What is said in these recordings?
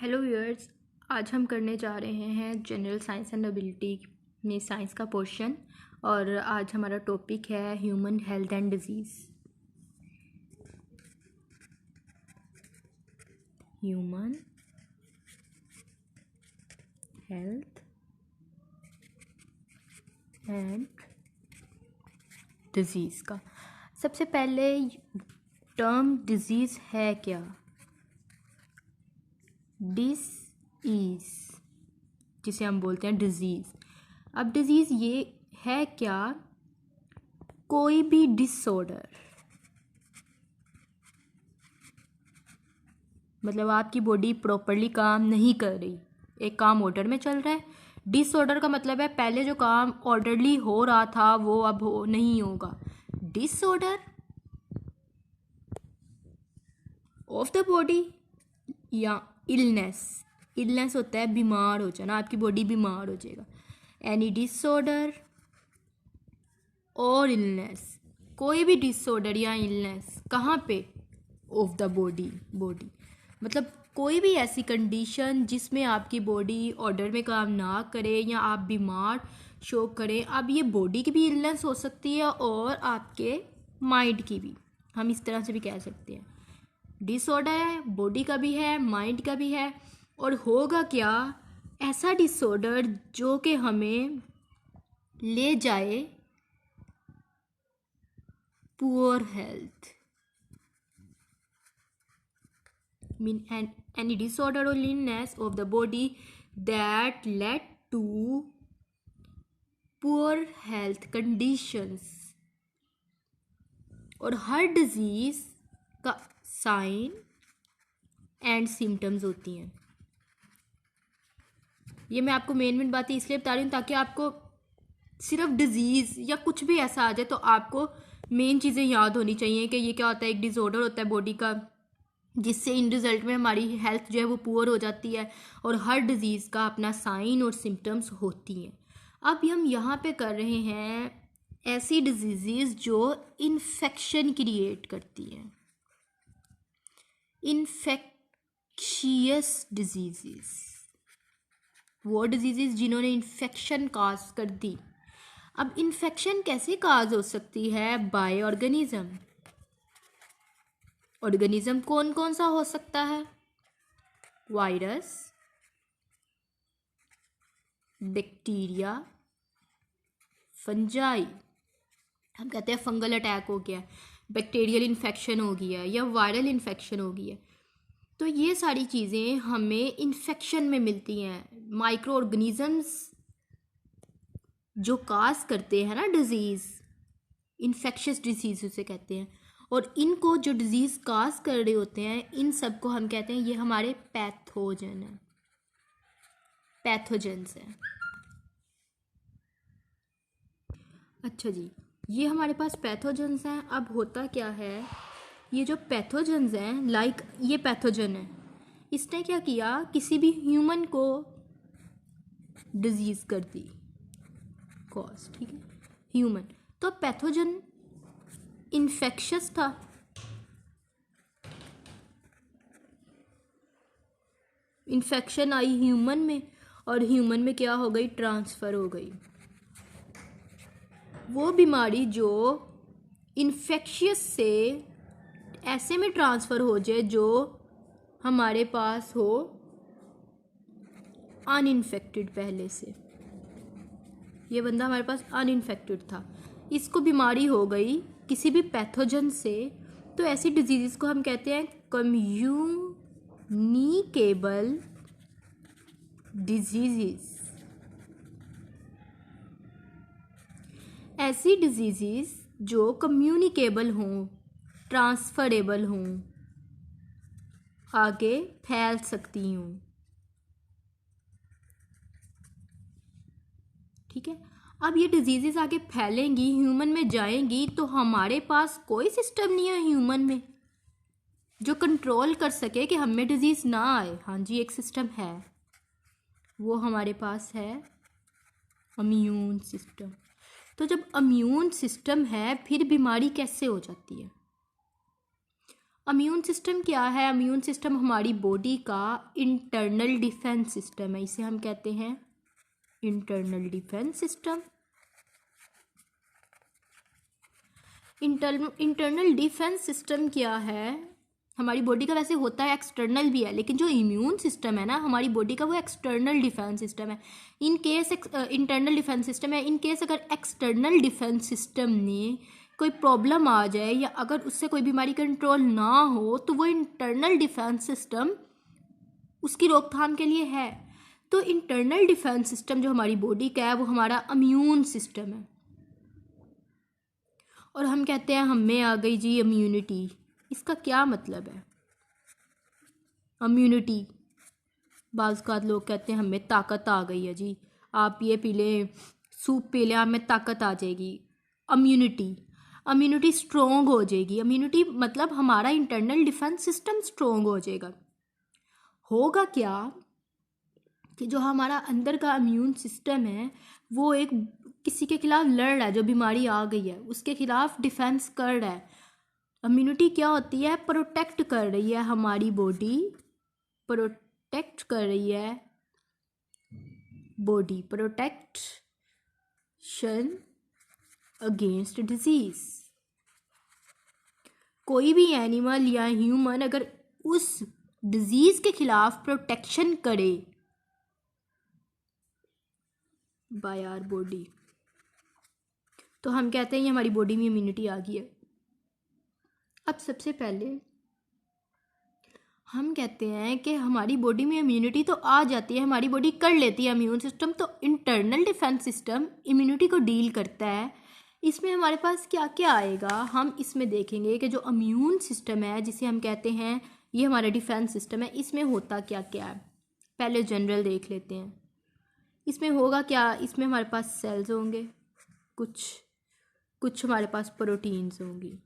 Hello viewers. आज हम करने जा रहे हैं जनरल साइंस एंड एबिलिटी में साइंस का पोर्शन। और आज हमारा टॉपिक है human health and disease. Human health and disease का सबसे पहले टर्म डिजीज़ है क्या? डिस-ईज़, जिसे हम बोलते हैं डिजीज़। अब डिजीज़ ये है क्या? कोई भी डिसऑर्डर, मतलब आपकी बॉडी प्रॉपरली काम नहीं कर रही, एक काम ऑर्डर में चल रहा है। डिसऑर्डर का मतलब है पहले जो काम ऑर्डरली हो रहा था वो अब नहीं होगा। डिसऑर्डर ऑफ द बॉडी या इलनेस होता है बीमार हो जाना, आपकी बॉडी बीमार हो जाएगा। एनी डिसऑर्डर और इलनेस, कोई भी डिसऑर्डर या इलनेस कहाँ पे? ऑफ द बॉडी मतलब कोई भी ऐसी कंडीशन जिसमें आपकी बॉडी ऑर्डर में काम ना करे या आप बीमार शो करें। अब ये बॉडी की भी इलनेस हो सकती है और आपके माइंड की भी, हम इस तरह से भी कह सकते हैं। डिसऑर्डर है, बॉडी का भी है, माइंड का भी है। और होगा क्या? ऐसा डिसऑर्डर जो कि हमें ले जाए poor health, mean any disorder or illness of the body that led to poor health conditions। और हर डिजीज का साइन एंड सिम्टम्स होती हैं। ये मैं आपको मेन बातें इसलिए बता रही हूँ ताकि आपको सिर्फ डिजीज़ या कुछ भी ऐसा आ जाए तो आपको मेन चीज़ें याद होनी चाहिए कि ये क्या होता है। एक डिसऑर्डर होता है बॉडी का जिससे इन रिजल्ट में हमारी हेल्थ जो है वो पुअर हो जाती है। और हर डिजीज़ का अपना साइन और सिम्टम्स होती हैं। अब हम यहाँ पे कर रहे हैं ऐसी डिजीज़ जो इन्फेक्शन क्रिएट करती हैं, इन्फेक्शियस डिजीज़, वो डिजीज़ जिन्होंने इन्फेक्शन काज कर दी। अब इन्फेक्शन कैसे काज हो सकती है? Bye organism. ऑर्गेनिज्म कौन कौन सा हो सकता है? Virus, bacteria, fungi. हम कहते हैं फंगल अटैक हो गया, बैक्टीरियल इन्फेक्शन हो गया या वायरल इन्फेक्शन हो गया। तो ये सारी चीज़ें हमें इन्फेक्शन में मिलती हैं। माइक्रो ऑर्गेनिजम्स जो काज करते हैं ना डिजीज़, इन्फेक्शियस डिजीज़ उसे कहते हैं। और इनको जो डिजीज़ काज कर रहे होते हैं इन सब को हम कहते हैं ये हमारे पैथोजन हैं, पैथोजेंस हैं। अच्छा जी, ये हमारे पास पैथोजेंस हैं। अब होता क्या है, ये जो पैथोजेंस हैं, लाइक ये पैथोजन है, इसने क्या किया, किसी भी ह्यूमन को डिजीज़ कर दी कॉज, ठीक है, ह्यूमन। तो पैथोजन इन्फेक्शियस था, इन्फेक्शन आई ह्यूमन में और ह्यूमन में क्या हो गई? ट्रांसफ़र हो गई। वो बीमारी जो इन्फेक्शियस से ऐसे में ट्रांसफ़र हो जाए जो हमारे पास हो अनइन्फेक्टेड पहले से। ये बंदा हमारे पास अनइन्फेक्टेड था, इसको बीमारी हो गई किसी भी पैथोजन से। तो ऐसी डिजीज़ को हम कहते हैं कम्युनिकेबल डिजीज़। ऐसी डिजीज़ जो कम्युनिकेबल हों, ट्रांसफरेबल हों, आगे फैल सकती हूँ, ठीक है। अब ये डिजीज़ आगे फैलेंगी, ह्यूमन में जाएंगी, तो हमारे पास कोई सिस्टम नहीं है ह्यूमन में जो कंट्रोल कर सके कि हमें डिजीज़ ना आए। हाँ जी, एक सिस्टम है, वो हमारे पास है इम्यून सिस्टम। तो जब इम्यून सिस्टम है फिर बीमारी कैसे हो जाती है? इम्यून सिस्टम क्या है? इम्यून सिस्टम हमारी बॉडी का इंटरनल डिफेंस सिस्टम है, इसे हम कहते हैं internal defence system. Internal defence system क्या है? हमारी बॉडी का वैसे होता है एक्सटर्नल भी है, लेकिन जो इम्यून सिस्टम है ना हमारी बॉडी का, वो एक्सटर्नल डिफेंस सिस्टम है। In case internal defence system है, इन केस अगर एक्सटर्नल डिफेंस सिस्टम ने कोई प्रॉब्लम आ जाए या अगर उससे कोई बीमारी कंट्रोल ना हो तो वो इंटरनल डिफेंस सिस्टम उसकी रोकथाम के लिए है। तो इंटरनल डिफेंस सिस्टम जो हमारी बॉडी का है वो हमारा इम्यून सिस्टम है। और हम कहते हैं हमें आ गई जी इम्यूनिटी। इसका क्या मतलब है इम्यूनिटी? बाज़ लोग कहते हैं हमें ताकत आ गई है जी, आप ये पी लें, सूप पी लें, आप में ताकत आ जाएगी। इम्यूनिटी स्ट्रोंग हो जाएगी। इम्यूनिटी मतलब हमारा इंटरनल डिफेंस सिस्टम स्ट्रोंग हो जाएगा। होगा क्या कि जो हमारा अंदर का इम्यून सिस्टम है वो एक किसी के खिलाफ लड़ रहा है, जो बीमारी आ गई है उसके खिलाफ डिफेंस कर रहा है। इम्यूनिटी क्या होती है? प्रोटेक्ट कर रही है हमारी बॉडी, प्रोटेक्ट कर रही है बॉडी, प्रोटेक्शन अगेंस्ट डिजीज। कोई भी एनिमल या ह्यूमन अगर उस डिजीज के खिलाफ प्रोटेक्शन करे बाय आवर बॉडी, तो हम कहते हैं ये हमारी बॉडी में इम्यूनिटी आ गई है। अब सबसे पहले हम कहते हैं कि हमारी बॉडी में इम्यूनिटी तो आ जाती है, हमारी बॉडी कर लेती है इम्यून सिस्टम, तो इंटरनल डिफेंस सिस्टम इम्यूनिटी को डील करता है। इसमें हमारे पास क्या क्या आएगा हम इसमें देखेंगे कि जो इम्यून सिस्टम है जिसे हम कहते हैं ये हमारा डिफेंस सिस्टम है, इसमें होता क्या क्या है। पहले जनरल देख लेते हैं। इसमें होगा क्या? इसमें हमारे पास सेल्स होंगे, कुछ हमारे पास प्रोटीन्स होंगी।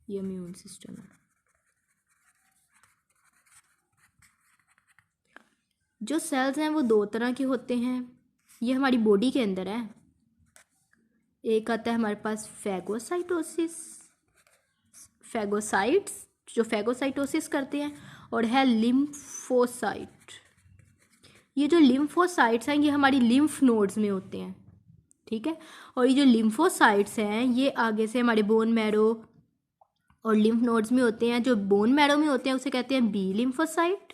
ये इम्यून सिस्टम है। जो सेल्स हैं वो दो तरह के होते हैं, ये हमारी बॉडी के अंदर है। एक आता है हमारे पास फैगोसाइट्स जो फैगोसाइटोसिस करते हैं, और है लिम्फोसाइट। ये जो लिम्फोसाइट्स हैं ये हमारी लिम्फ नोड्स में होते हैं, ठीक है। और ये जो लिम्फोसाइट्स हैं ये आगे से हमारे बोन मैरो और लिम्फ नोड्स में होते हैं। जो बोन मैरो में होते हैं उसे कहते हैं बी लिम्फोसाइट।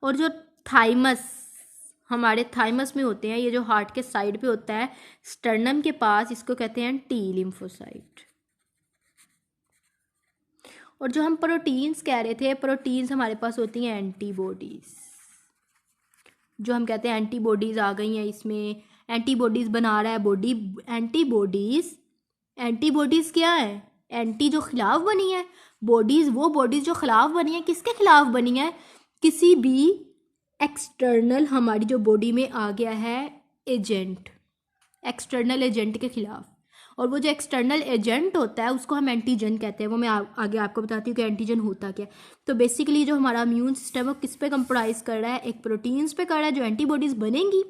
और जो हमारे थाइमस में होते हैं, ये जो हार्ट के साइड पे होता है स्टर्नम के पास, इसको कहते हैं टी लिम्फोसाइट। और जो हम प्रोटीन्स कह रहे थे, प्रोटीन्स हमारे पास होती हैं एंटीबॉडीज, जो हम कहते हैं एंटीबॉडीज आ गई हैं इसमें, एंटीबॉडीज बना रहा है बॉडी। एंटीबॉडीज क्या है? एंटी जो खिलाफ बनी है, बॉडीज वो बॉडीज जो खिलाफ बनी है, किसके खिलाफ बनी है? किसी भी एक्सटर्नल हमारी जो बॉडी में आ गया है एजेंट, एक्सटर्नल एजेंट के खिलाफ। और वो जो एक्सटर्नल एजेंट होता है उसको हम एंटीजन कहते हैं। वो मैं आगे आपको बताती हूँ कि एंटीजन होता क्या है। तो बेसिकली जो हमारा इम्यून सिस्टम है वो किस पे कंप्रोमाइज कर रहा है? एक प्रोटीन्स पे कर रहा है जो एंटीबॉडीज बनेंगी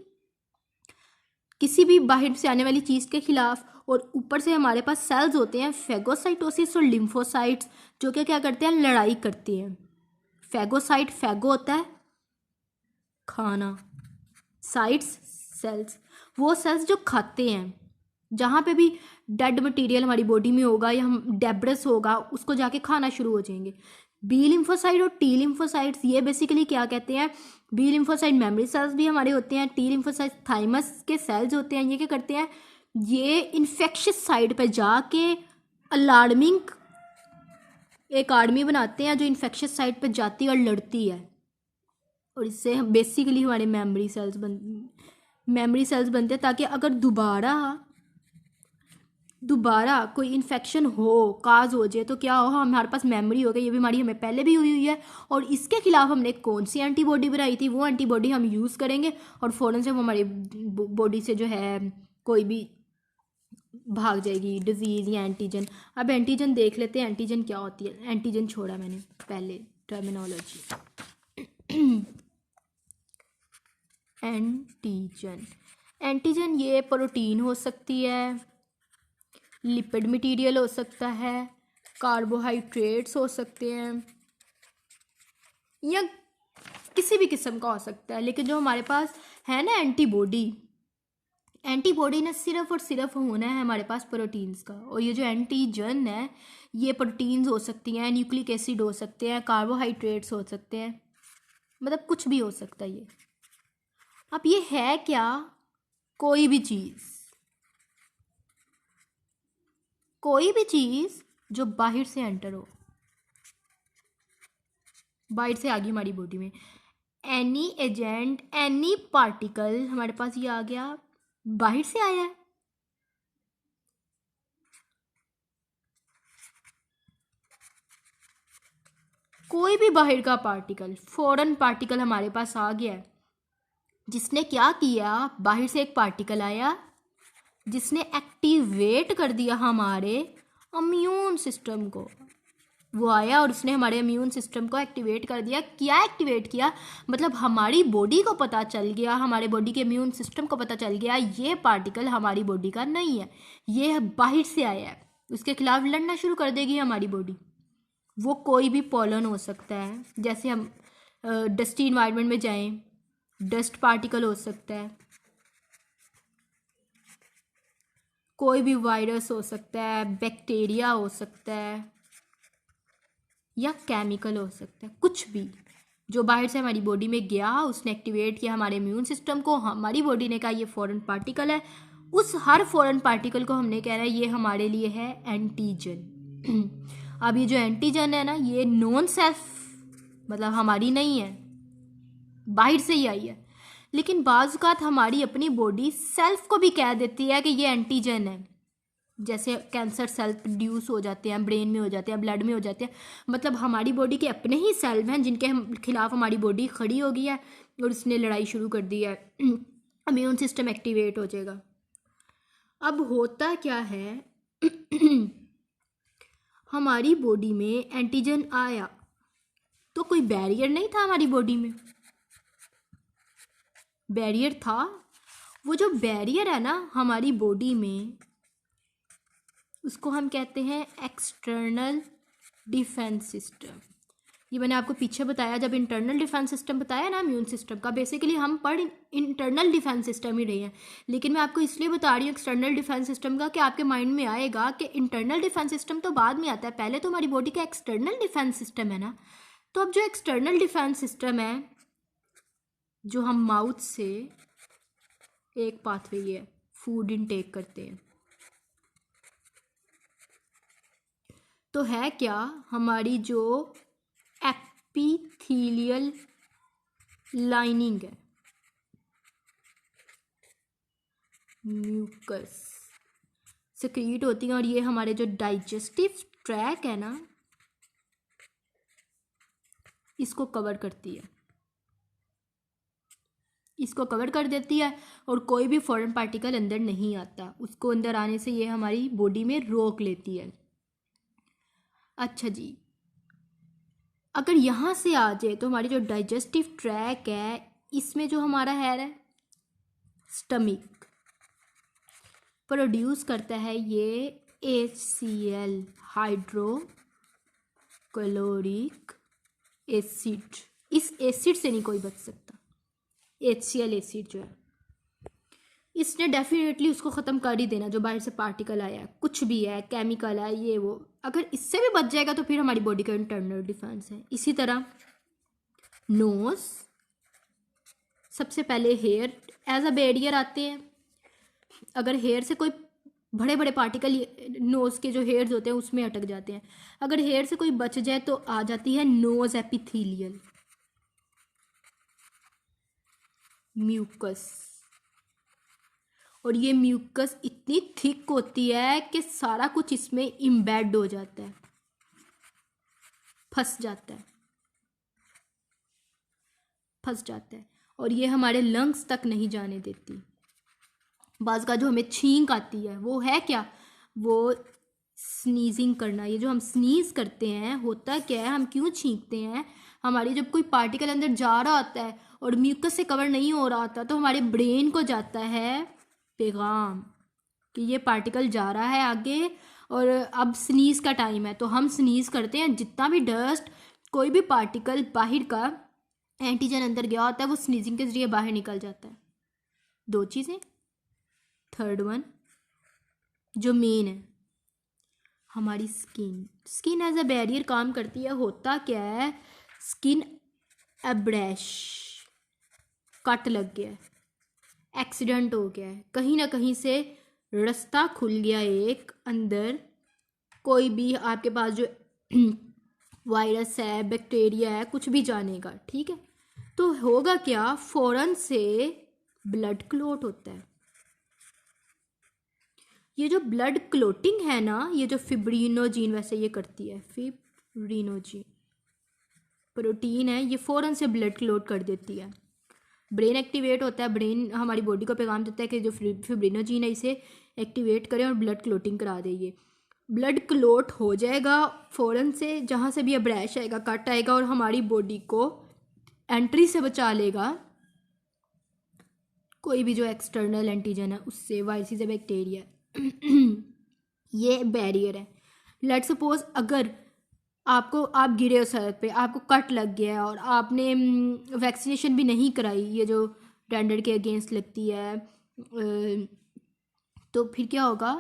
किसी भी बाहर से आने वाली चीज़ के खिलाफ। और ऊपर से हमारे पास सेल्स होते हैं फैगोसाइटोसिस और लिम्फोसाइट्स, जो कि क्या करते हैं? लड़ाई करती हैं। फैगो होता है खाना, साइट्स सेल्स, वो सेल्स जो खाते हैं। जहाँ पे भी डेड मटेरियल हमारी बॉडी में होगा या हम डेब्रस होगा उसको जाके खाना शुरू हो जाएंगे। बी लिम्फोसाइट और टी लिम्फोसाइट्स ये बेसिकली क्या कहते हैं? बी लिम्फोसाइट मेमोरी सेल्स भी हमारे होते हैं, टी लिम्फोसाइट थाइमस के सेल्स होते हैं। ये क्या करते हैं? ये इन्फेक्शियस साइड पे जाके अलार्मिंग एक आर्मी बनाते हैं जो इन्फेक्शियस साइड पे जाती है और लड़ती है। और इससे बेसिकली हमारे मेमोरी सेल्स बनते हैं, ताकि अगर दोबारा कोई इन्फेक्शन काज हो जाए तो क्या हो, हमारे पास मेमोरी हो गई, ये बीमारी हमें पहले भी हुई है और इसके खिलाफ हमने कौन सी एंटीबॉडी बनाई थी, वो एंटीबॉडी हम यूज़ करेंगे और फ़ौरन से वो हमारी बॉडी से जो है कोई भी भाग जाएगी डिजीज़ या एंटीजन। अब एंटीजन देख लेते हैं, एंटीजन क्या होती है। एंटीजन छोड़ा मैंने पहले टर्मिनोलॉजी। एंटीजन ये प्रोटीन हो सकती है, लिपिड मटेरियल हो सकता है, कार्बोहाइड्रेट्स हो सकते हैं, या किसी भी किस्म का हो सकता है। लेकिन जो हमारे पास है ना एंटीबॉडी, एंटीबॉडी ने सिर्फ और सिर्फ होना है हमारे पास प्रोटीन्स का। और ये जो एंटीजन है ये प्रोटीन्स हो सकती हैं, न्यूक्लिक एसिड हो सकते हैं, कार्बोहाइड्रेट्स हो सकते हैं, मतलब कुछ भी हो सकता है ये। अब ये है क्या? कोई भी चीज़, कोई भी चीज़ जो बाहर से एंटर हो, बाहर से आ गई हमारी बॉडी में। एनी एजेंट, एनी पार्टिकल हमारे पास ये आ गया, बाहर से आया है। कोई भी बाहर का पार्टिकल, फॉरेन पार्टिकल हमारे पास आ गया है, जिसने क्या किया, बाहर से एक पार्टिकल आया जिसने एक्टिवेट कर दिया हमारे इम्यून सिस्टम को। वो आया और उसने हमारे इम्यून सिस्टम को एक्टिवेट कर दिया। क्या एक्टिवेट किया? मतलब हमारी बॉडी को पता चल गया, हमारे बॉडी के इम्यून सिस्टम को पता चल गया ये पार्टिकल हमारी बॉडी का नहीं है, ये बाहर से आया है। उसके खिलाफ लड़ना शुरू कर देगी हमारी बॉडी। वो कोई भी पॉलन हो सकता है, जैसे हम डस्टी इन्वायरमेंट में जाएं, डस्ट पार्टिकल हो सकता है, कोई भी वायरस हो सकता है, बैक्टीरिया हो सकता है, या केमिकल हो सकता है, कुछ भी जो बाहर से हमारी बॉडी में गया, उसने एक्टिवेट किया हमारे इम्यून सिस्टम को, हमारी बॉडी ने कहा ये फॉरेन पार्टिकल है। उस हर फॉरेन पार्टिकल को हमने कह रहा है ये हमारे लिए है एंटीजन। अब ये जो एंटीजन है ना, ये नॉन सेल्फ, मतलब हमारी नहीं है, बाहर से ही आई है। लेकिन बाज़ औक़ात हमारी अपनी बॉडी सेल्फ को भी कह देती है कि ये एंटीजन है। जैसे कैंसर सेल प्रोड्यूस हो जाते हैं, ब्रेन में हो जाते हैं, ब्लड में हो जाते हैं, मतलब हमारी बॉडी के अपने ही सेल हैं जिनके खिलाफ हमारी बॉडी खड़ी हो गई है और उसने लड़ाई शुरू कर दी है। इम्यून सिस्टम एक्टिवेट हो जाएगा। अब होता क्या है, हमारी बॉडी में एंटीजन आया तो कोई बैरियर नहीं था हमारी बॉडी में, बैरियर था। वो जो बैरियर है ना हमारी बॉडी में, उसको हम कहते हैं एक्सटर्नल डिफेंस सिस्टम। ये मैंने आपको पीछे बताया जब इंटरनल डिफेंस सिस्टम बताया ना इम्यून सिस्टम का। बेसिकली हम पढ़ इंटरनल डिफेंस सिस्टम ही रहे हैं, लेकिन मैं आपको इसलिए बता रही हूँ एक्सटर्नल डिफेंस सिस्टम का कि आपके माइंड में आएगा कि इंटरनल डिफेंस सिस्टम तो बाद में आता है, पहले तो हमारी बॉडी का एक्सटर्नल डिफेंस सिस्टम है ना। तो अब जो एक्सटर्नल डिफेंस सिस्टम है, जो हम माउथ से एक पाथवे है, फूड इनटेक करते हैं, तो है क्या, हमारी जो एपिथेलियल लाइनिंग है, म्यूकस सिक्रीट होती है, और ये हमारे जो डाइजेस्टिव ट्रैक है ना, इसको कवर करती है, इसको कवर कर देती है, और कोई भी फॉरेन पार्टिकल अंदर नहीं आता, उसको अंदर आने से ये हमारी बॉडी में रोक लेती है। अच्छा जी, अगर यहाँ से आ जाए तो हमारी जो डाइजेस्टिव ट्रैक है, इसमें जो हमारा हेयर है स्टमक प्रोड्यूस करता है ये HCl, हाइड्रोक्लोरिक एसिड। इस एसिड से नहीं कोई बच सकता। HCl एसिड जो है, इसने डेफिनेटली उसको ख़त्म कर ही देना, जो बाहर से पार्टिकल आया है, कुछ भी है, केमिकल है, ये वो, अगर इससे भी बच जाएगा तो फिर हमारी बॉडी का इंटरनल डिफेंस है। इसी तरह नोज, सबसे पहले हेयर एज अ बैरियर आते हैं। अगर हेयर से कोई बड़े बड़े पार्टिकल नोज़ के जो हेयर्स होते हैं उसमें अटक जाते हैं, अगर हेयर से कोई बच जाए तो आ जाती है नोज एपिथेलियल, म्यूकस। और ये म्यूकस इतनी थिक होती है कि सारा कुछ इसमें इम्बेड हो जाता है, फंस जाता है, फंस जाता है, और ये हमारे लंग्स तक नहीं जाने देती। बाज़ का जो हमें छींक आती है वो है क्या, वो स्नीजिंग करना। ये जो हम स्नीज करते हैं, होता क्या है, हम क्यों छींकते हैं, हमारी जब कोई पार्टिकल अंदर जा रहा होता है और म्यूकस से कवर नहीं हो रहा होता, तो हमारे ब्रेन को जाता है पैगाम कि ये पार्टिकल जा रहा है आगे और अब स्नीज़ का टाइम है, तो हम स्नीज़ करते हैं, जितना भी डस्ट कोई भी पार्टिकल बाहर का एंटीजन अंदर गया होता है वो स्नीजिंग के जरिए बाहर निकल जाता है। दो चीज़ें। थर्ड वन जो मेन है, हमारी स्किन एज अ बैरियर काम करती है। होता क्या है, स्किन एब्रेश, कट लग गया है, एक्सीडेंट हो गया है, कहीं ना कहीं से रास्ता खुल गया एक अंदर, कोई भी आपके पास जो वायरस है, बैक्टीरिया है, कुछ भी जानेगा, ठीक है। तो होगा क्या, फौरन से ब्लड क्लॉट होता है। ये जो ब्लड क्लोटिंग है ना, ये जो फिब्रिनोजीन वैसे ये करती है, फिब्रिनोजीन प्रोटीन है, ये फ़ौरन से ब्लड क्लोट कर देती है। ब्रेन एक्टिवेट होता है, ब्रेन हमारी बॉडी को पैगाम देता है कि जो फिब्रिनोजीन है इसे एक्टिवेट करें और ब्लड क्लोटिंग करा दे। ये ब्लड क्लोट हो जाएगा फ़ौरन से, जहाँ से भी अब्रैश आएगा, कट आएगा, और हमारी बॉडी को एंट्री से बचा लेगा कोई भी जो एक्सटर्नल एंटीजन है उससे, वायरस या बैक्टीरिया। ये बैरियर है। लेट्स सपोज अगर आप गिरे हो सड़क पे, आपको कट लग गया है और आपने वैक्सीनेशन भी नहीं कराई, ये जो डेंडर के अगेंस्ट लगती है, तो फिर क्या होगा,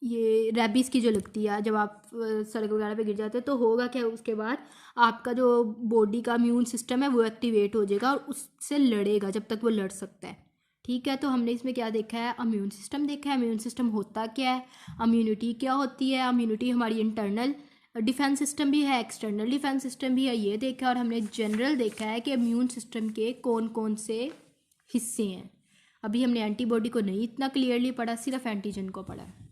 ये रेबीज़ की जो लगती है, जब आप सड़क वगैरह पे गिर जाते हैं तो होगा क्या, उसके बाद आपका जो बॉडी का इम्यून सिस्टम है वो एक्टिवेट हो जाएगा और उससे लड़ेगा जब तक वो लड़ सकता है, ठीक है। तो हमने इसमें क्या देखा है, इम्यून सिस्टम देखा है। इम्यून सिस्टम होता क्या है, इम्यूनिटी क्या होती है, इम्यूनिटी हमारी इंटरनल डिफेंस सिस्टम भी है, एक्सटर्नल डिफेंस सिस्टम भी है, ये देखा। और हमने जनरल देखा है कि इम्यून सिस्टम के कौन कौन से हिस्से हैं। अभी हमने एंटीबॉडी को नहीं इतना क्लियरली पढ़ा, सिर्फ एंटीजन को पढ़ा है।